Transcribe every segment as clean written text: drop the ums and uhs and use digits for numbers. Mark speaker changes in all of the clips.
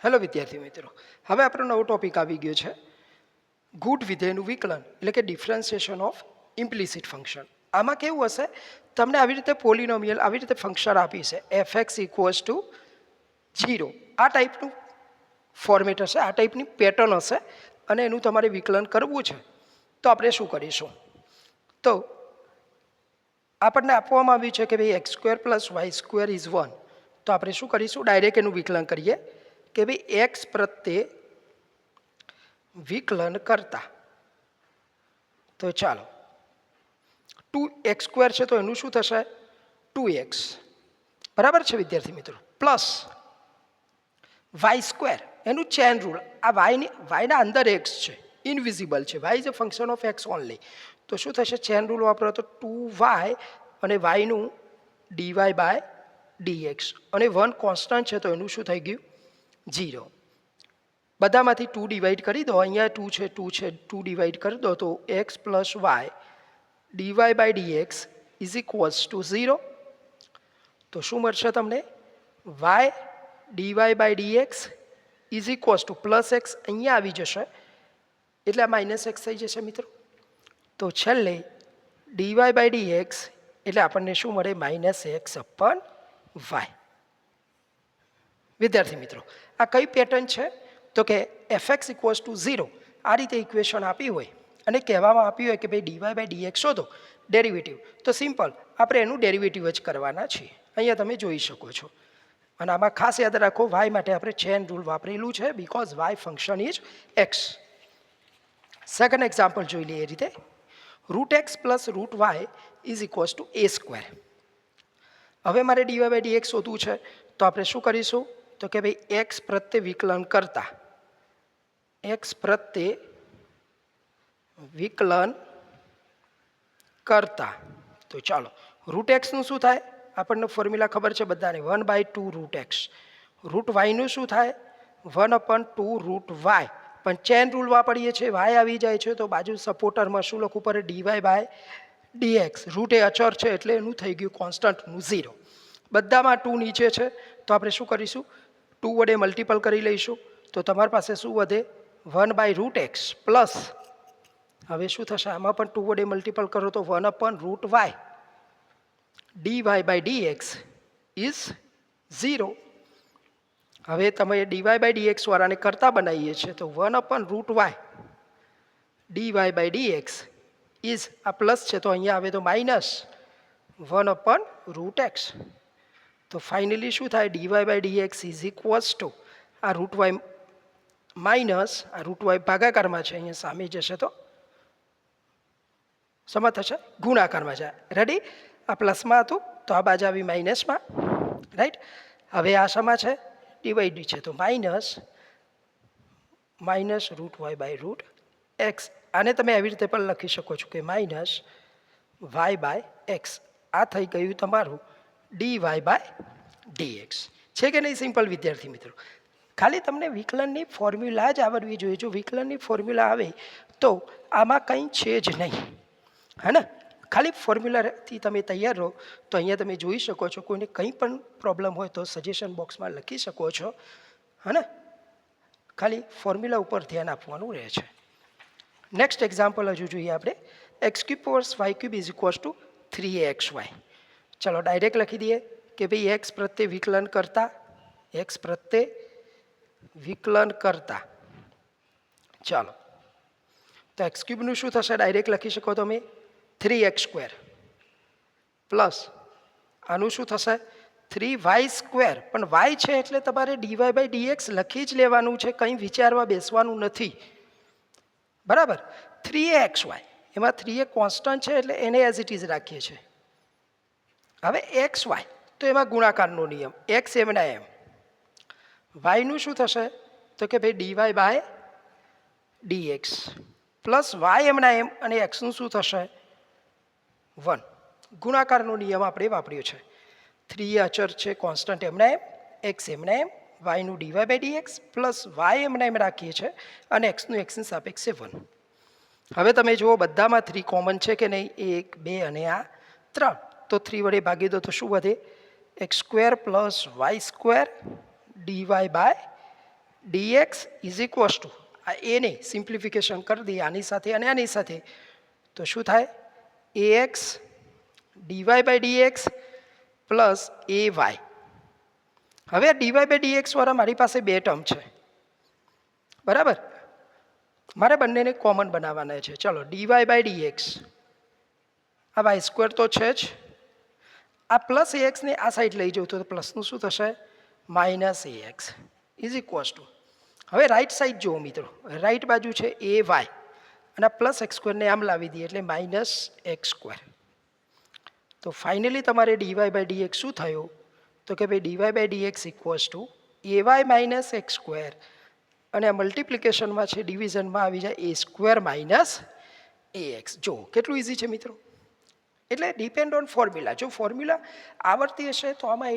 Speaker 1: Hello વિદ્યાર્થી મિત્રો, હવે આપણો નવો ટોપિક આવી ગયો છે ગુડ વિધેયનું વિકલન એટલે કે ડિફરન્સિએશન ઓફ ઇમ્પ્લિસિટ ફંક્શન. આમાં કેવું હશે, તમને આવી રીતે પોલિનોમિયલ આવી રીતે ફંક્શન આપી છે એફ ઇક્વલ્સ ટુ 0. આ ટાઈપનું ફોર્મેટ હશે, આ ટાઈપની પેટર્ન હશે અને એનું તમારે વિકલન કરવું છે. તો આપણે શું કરીશું, તો આપણને આપવામાં આવ્યું છે કે ભાઈ x square plus y square is 1. તો આપણે શું કરીશું, ડાયરેક્ટ એનું વિકલન કરીએ કે ભાઈ એક્સ પ્રત્યે વિકલન કરતા. તો ચાલો 2x સ્ક્વેર છે તો એનું શું થશે 2x, બરાબર છે વિદ્યાર્થી મિત્રો, પ્લસ વાય સ્ક્વેર એનું ચેન રૂલ. આ વાયના અંદર એક્સ છે, ઇનવિઝિબલ છે, y is a function of x only. તો શું થશે, ચેન રૂલ વાપરો તો 2y અને વાયનું ડીવાય બાય ડીએક્સ અને 1 કોન્સ્ટન્ટ છે તો એનું શું થઈ ગયું 0. બધામાંથી 2 ડિવાઈડ કરી દો, અહીંયા 2 છે 2 છે 2 ડિવાઈડ કરી દો તો x plus y dy by dx is equals to 0. તો શું મળશે તમને, y dy by dx is equals to plus x અહીંયા આવી જશે એટલે આ માઇનસ એક્સ થઈ જશે મિત્રો. તો છેલ્લે ડીવાય બાય ડીએક્સ એટલે આપણને શું મળે માઇનસ એક્સ અપન વાય. વિદ્યાર્થી મિત્રો, આ કઈ પેટર્ન છે, તો કે એફએક્સ ઇક્વલ્સ ટુ 0 આ રીતે ઇક્વેશન આપી હોય અને કહેવામાં આપ્યું હોય કે ભાઈ ડીવાય બાય ડીએક્સ શોધો ડેરિવેટિવ, તો સિમ્પલ આપણે એનું ડેરિવેટિવ જ કરવાના છીએ. અહીંયા તમે જોઈ શકો છો. અને આમાં ખાસ યાદ રાખો, વાય માટે આપણે ચેન રૂલ વાપરેલું છે because y function is x. Second example જોઈ લઈએ એ રીતે, root x plus root y is equals to a square. હવે મારે ડીવાય બાય ડીએક્સ શોધવું છે તો આપણે શું કરીશું, તો કે ભાઈ એક્સ પ્રત્યે વિકલન કરતા, એક્સ પ્રત્યે વિકલન કરતા. તો ચાલો રૂટ એક્સનું શું થાય, આપણને ફોર્મ્યુલા ખબર છે બધાને, 1/2 રૂટ એક્સ. રૂટ વાયનું શું થાય 1/2 રૂટ વાય. પણ ચેન રૂલ વાપરીએ છીએ, વાય આવી જાય છે તો બાજુ સપોર્ટરમાં શું લખવું પડે, ડીવાય બાય ડીએક્સ. રૂટ એ અચર છે એટલે એનું થઈ ગયું કોન્સ્ટન્ટનું 0. બધામાં 2 નીચે છે તો આપણે શું કરીશું, 2 વડે મલ્ટિપલ કરી લઈશું તો તમારી પાસે શું વધે 1/રૂટ એક્સ પ્લસ, હવે શું થશે આમાં પણ 2 વડે મલ્ટિપલ કરો તો 1/રૂટ Y dy by dx is 0. હવે તમે ડીવાય બાય ડીએક્સ વાળાને કરતા બનાવીએ છીએ તો 1/રૂટ Y dy by dx is, આ પ્લસ છે તો અહીંયા આવે તો માઇનસ 1/રૂટ એક્સ. તો ફાઇનલી શું થાય, dy by dx is equals to આ રૂટ વાય માઇનસ આ રૂટ વાય ભાગાકારમાં છે, અહીંયા સામે જશે તો સમજ થશે, ગુણાકારમાં જાય. રેડી, આ પ્લસમાં હતું તો આ બાજુ આવી માઇનસમાં, રાઈટ. હવે આ શામાં છે, ડિવાઈડ છે તો minus root y by root x. આને તમે આવી રીતે પણ લખી શકો છો કે માઇનસ વાય બાય એક્સ. આ થઈ ગયું તમારું ડી વાય બાય ડીએક્સ. છે કે નહીં સિમ્પલ વિદ્યાર્થી મિત્રો? ખાલી તમને વિકલનની ફોર્મ્યુલા જ આવડવી જોઈએ. જો વિકલનની ફોર્મ્યુલા આવે તો આમાં કંઈ છે જ નહીં, હે ને. ખાલી ફોર્મ્યુલાથી તમે તૈયાર રહો તો અહીંયા તમે જોઈ શકો છો, કોઈને કંઈ પણ પ્રોબ્લેમ હોય તો સજેશન બોક્સમાં લખી શકો છો, હે ને. ખાલી ફોર્મ્યુલા ઉપર ધ્યાન આપવાનું રહે છે. નેક્સ્ટ એક્ઝામ્પલ હજુ જોઈએ આપણે, x cube plus y cube is equals to 3xy. ચલો ડાયરેક્ટ લખી દઈએ કે ભાઈ એક્સ પ્રત્યે વિકલન કરતા, એક્સ પ્રત્યે વિકલન કરતા. ચાલો તો એક્સ ક્યુબનું શું થશે, ડાયરેક્ટ લખી શકો તમે 3x સ્ક્વેર પ્લસ આનું શું થશે 3y સ્ક્વેર. પણ વાય છે એટલે તમારે ડીવાય બાય ડીએક્સ લખી જ લેવાનું છે, કંઈ વિચારવા બેસવાનું નથી, બરાબર. 3xy એમાં 3 એ કોન્સ્ટન્ટ છે એટલે એને એઝ ઇટ ઇઝ રાખીએ છીએ. હવે એક્સ વાય તો એમાં ગુણાકારનો નિયમ, એક્સ એમના એમ. વાયનું શું થશે તો કે ભાઈ dy by dx plus Y એમના એમ અને એક્સનું શું થશે 1. ગુણાકારનો નિયમ આપણે વાપર્યો છે. 3 એ અચર છે કોન્સ્ટન્ટ એમના એમ, એક્સ એમના એમ, વાયનું dy by dx plus Y એમના એમ રાખીએ છીએ અને એક્સનું એક્સની સાપેક્ષે 1. હવે તમે જુઓ બધામાં 3 કોમન છે કે નહીં, 1 2 અને આ 3. તો 3 વડે ભાગી દો તો શું વધે, x square plus y square dy by dx is equals to આ એને સિમ્પ્લિફિકેશન કરી દઈએ આની સાથે અને આની સાથે તો શું થાય ax dy by dx plus ay. હવે આ dy બાય dx વાળા મારી પાસે બે ટર્મ છે બરાબર મારે બંનેને કોમન બનાવવાના છે ચલો dy બાય dx આ વાય સ્ક્વેર તો છે જ આ પ્લસ axને આ સાઈડ લઈ જાઉં તો પ્લસનું શું થશે minus ax is equals two હવે રાઈટ સાઈડ જુઓ મિત્રો રાઈટ બાજુ છે ay અને આ પ્લસ એક્સ સ્ક્વેરને આમ લાવી દઈએ એટલે માઇનસ એક્સ સ્ક્વેર તો ફાઇનલી તમારે dy બાય dx શું થયું તો કે ભાઈ dy by dx equals to ay minus x square અને આ મલ્ટિપ્લિકેશનમાં છે ડિવિઝનમાં આવી જાય એ સ્ક્વેર માઇનસ ax જો કેટલું ઇઝી છે મિત્રો એટલે ડિપેન્ડ ઓન ફોર્મ્યુલા જો ફોર્મ્યુલા આવડતી હશે તો આમાં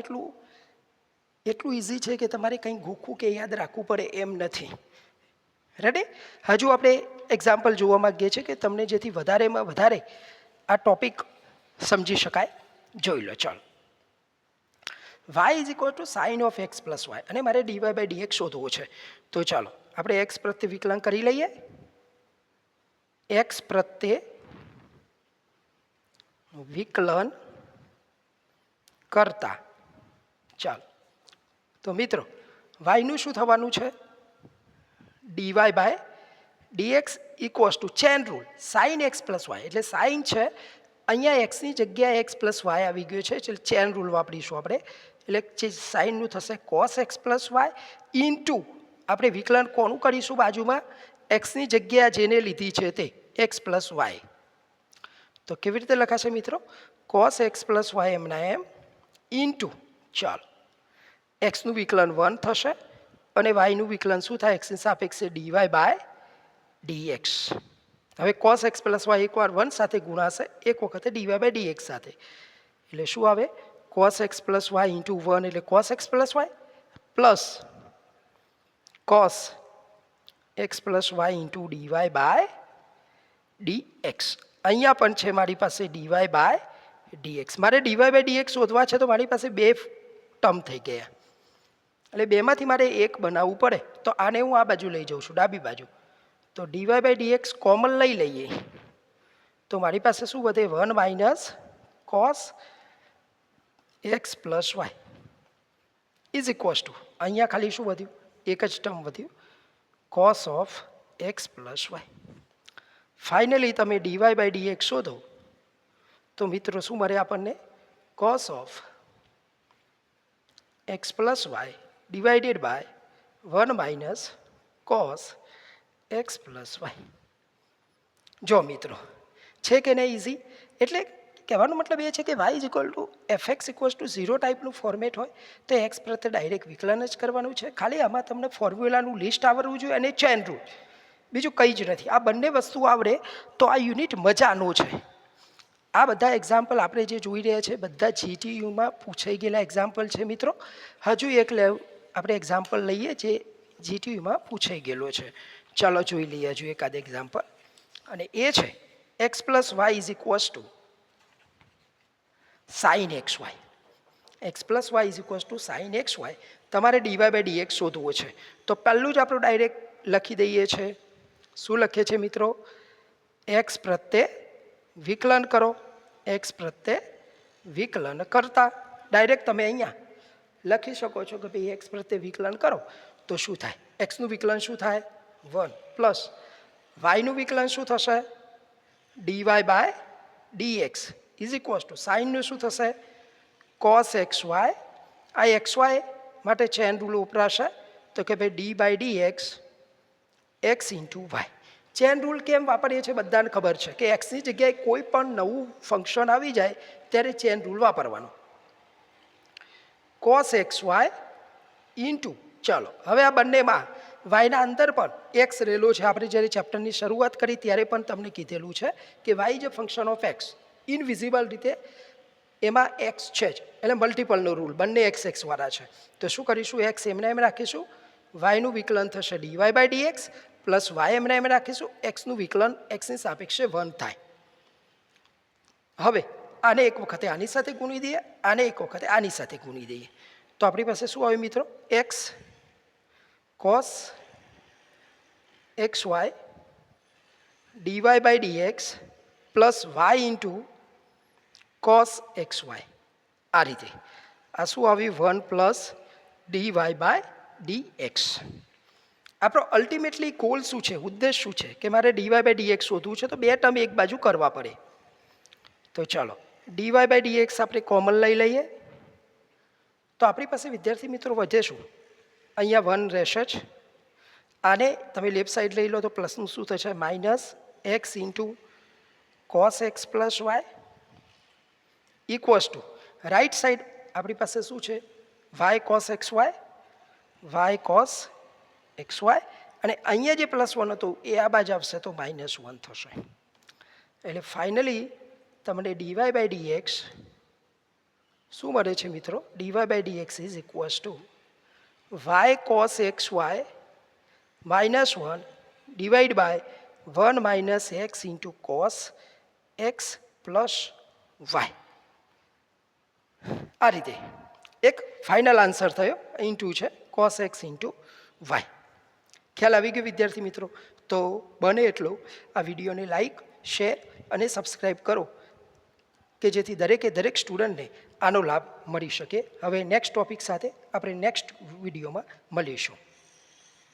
Speaker 1: એટલું ઇઝી છે કે તમારે કંઈ ગોખવું કે યાદ રાખવું પડે એમ નથી રેડી હજુ આપણે એક્ઝામ્પલ જોવા માંગીએ છીએ કે તમને જેથી વધારેમાં વધારે આ ટોપિક સમજી શકાય જોઈ લો ચાલો y is equal to sine of x plus y અને મારે dy બાય dx શોધવો છે તો ચાલો આપણે એક્સ પ્રત્યે વિકલન કરી લઈએ એક્સ પ્રત્યે વિકલન કરતા ચાલો તો મિત્રો વાયનું શું થવાનું છે dy by dx equals to chain rule sine x plus y એટલે સાઇન છે અહીંયા એક્સની જગ્યાએ એક્સ પ્લસ વાય આવી ગયો છે એટલે ચેન રૂલ વાપરીશું આપણે એટલે જે સાઇનનું થશે cos x plus y into આપણે વિકલન કોનું કરીશું બાજુમાં એક્સની જગ્યા જેને લીધી છે તે એક્સ પ્લસ વાય તો કેવી રીતે લખાશે મિત્રો કોસ એક્સ પ્લસ વાય એમના એમ ઇન્ટુ ચાલો એક્સનું વિકલન 1 થશે અને વાયનું વિકલન શું થાય એક્સની સાપેક્ષે dy બાય dx હવે કોસ એક્સ પ્લસ વાય એકવાર 1 સાથે ગુણાશે એક વખતે dy બાય dx સાથે એટલે શું આવે cos x plus y into 1 એટલે cos x plus y plus cos x plus y into dy by dx અહીંયા પણ છે મારી પાસે dy બાય dx મારે dy બાય dx શોધવા છે તો મારી પાસે બે ટર્મ થઈ ગયા એટલે બેમાંથી મારે એક બનાવવું પડે તો આને હું આ બાજુ લઈ જાઉં છું ડાબી બાજુ તો dy બાય dx કોમન લઈ લઈએ તો મારી પાસે શું વધે 1 minus cos x plus y is equals to અહીંયા ખાલી શું વધ્યું એક જ ટર્મ વધ્યું cos of x plus y finally તમે dy બાય dx શોધો તો મિત્રો શું મળે આપણને cos of x plus y divided by 1 minus cos x plus y જો મિત્રો છે કે નહીં ઇઝી એટલે કહેવાનો મતલબ એ છે કે y is equal two fx equals to 0 ટાઈપનું ફોર્મેટ હોય તો એક્સ પ્રત્યે ડાયરેક્ટ વિકલન જ કરવાનું છે ખાલી આમાં તમને ફોર્મ્યુલાનું લિસ્ટ આવડવું જોઈએ અને ચેન રૂલ બીજું કંઈ જ નથી આ બંને વસ્તુ આવડે તો આ યુનિટ મજાનો છે આ બધા એક્ઝામ્પલ આપણે જે જોઈ રહ્યા છે બધા જીટીયુમાં પૂછાઈ ગયેલા એક્ઝામ્પલ છે મિત્રો હજુ એક આપણે એક્ઝામ્પલ લઈએ જે જીટીયુમાં પૂછાઈ ગયેલો છે ચાલો જોઈ લઈએ હજુ એકાદ એક્ઝામ્પલ અને એ છે x plus y is equals to sine x y x plus y is equals to sine x y તમારે dy બાય dx શોધવો છે તો પહેલું જ આપણું ડાયરેક્ટ લખી દઈએ છે શું લખીએ છીએ મિત્રો એક્સ પ્રત્યે વિકલન કરો એક્સ પ્રત્યે વિકલન કરતા ડાયરેક્ટ તમે અહીંયા લખી શકો છો કે ભાઈ એક્સ પ્રત્યે વિકલન કરો તો શું થાય એક્સનું વિકલન શું થાય 1 પ્લસ વાયનું વિકલન શું થશે dy by dx is equals to સાઇનનું શું થશે કોસ એક્સ વાય આ એક્સ વાય માટે ચેન રૂલ વપરાશે તો કે ભાઈ dy by dx X into Y chain rule કેમ વાપરીએ છીએ બધાને ખબર છે કે એક્સની જગ્યાએ કોઈ પણ નવું ફંક્શન આવી જાય ત્યારે ચેન રૂલ વાપરવાનો કોસ એક્સ વાય ઇન્ટુ ચાલો હવે આ બંનેમાં વાયના અંદર પણ એક્સ રહેલો છે આપણે જ્યારે ચેપ્ટરની શરૂઆત કરી ત્યારે પણ તમને કીધેલું છે કે વાય જે ફંક્શન ઓફ એક્સ ઇનવિઝિબલ રીતે એમાં એક્સ છે જ એટલે મલ્ટિપલનો રૂલ બંને એક્સ એક્સવાળા છે તો શું કરીશું એક્સ એમને એમ રાખીશું વાયનું વિકલન થશે dy by dx plus y એમને એમ રાખીશું એક્સનું વિકલન એક્સની સાપેક્ષે 1 થાય હવે આને એક વખતે આની સાથે ગુણી દઈએ આને એક વખતે આની સાથે ગુણી દઈએ તો આપણી પાસે શું આવે મિત્રો x cos x y dy by dx plus y into cos x Y. આ રીતે આ શું આવ્યું? 1 પ્લસ dy બાય dx. આપણો અલ્ટિમેટલી ગોલ શું છે, ઉદ્દેશ શું છે કે મારે dy બાય dx શોધવું છે, તો બે ટર્મ એક બાજુ કરવા પડે. તો ચાલો dy બાય dx આપણે કોમન લઈ લઈએ. તો આપણી પાસે વિદ્યાર્થી મિત્રો વધે શું? અહીંયા 1 રહેશે જ. આને તમે લેફ્ટ સાઈડ લઈ લો તો પ્લસનું શું થશે? Minus x into cos x plus y equals to right side આપણી પાસે શું છે? Y cos x y cos x y, અને અહીંયા જે +1 હતું એ આ બાજુ આવશે તો -1 થશે. એટલે ફાઇનલી તમને dy બાય dx શું મળે છે મિત્રો? dy by dx is equals to y cos x y -1 divide by 1 minus x into cos x plus y. આ રીતે એક ફાઇનલ આન્સર થયો. ઇન્ટુ છે કોસ એક્સ ઇન્ટુ વાય. ખ્યાલ આવી ગયો વિદ્યાર્થી મિત્રો? તો બને એટલો આ વિડીયોને લાઈક, શેર અને સબસ્ક્રાઈબ કરો કે જેથી દરેક સ્ટુડન્ટને આનો લાભ મળી શકે. હવે નેક્સ્ટ ટોપિક સાથે આપણે નેક્સ્ટ વિડીયોમાં મળીશું.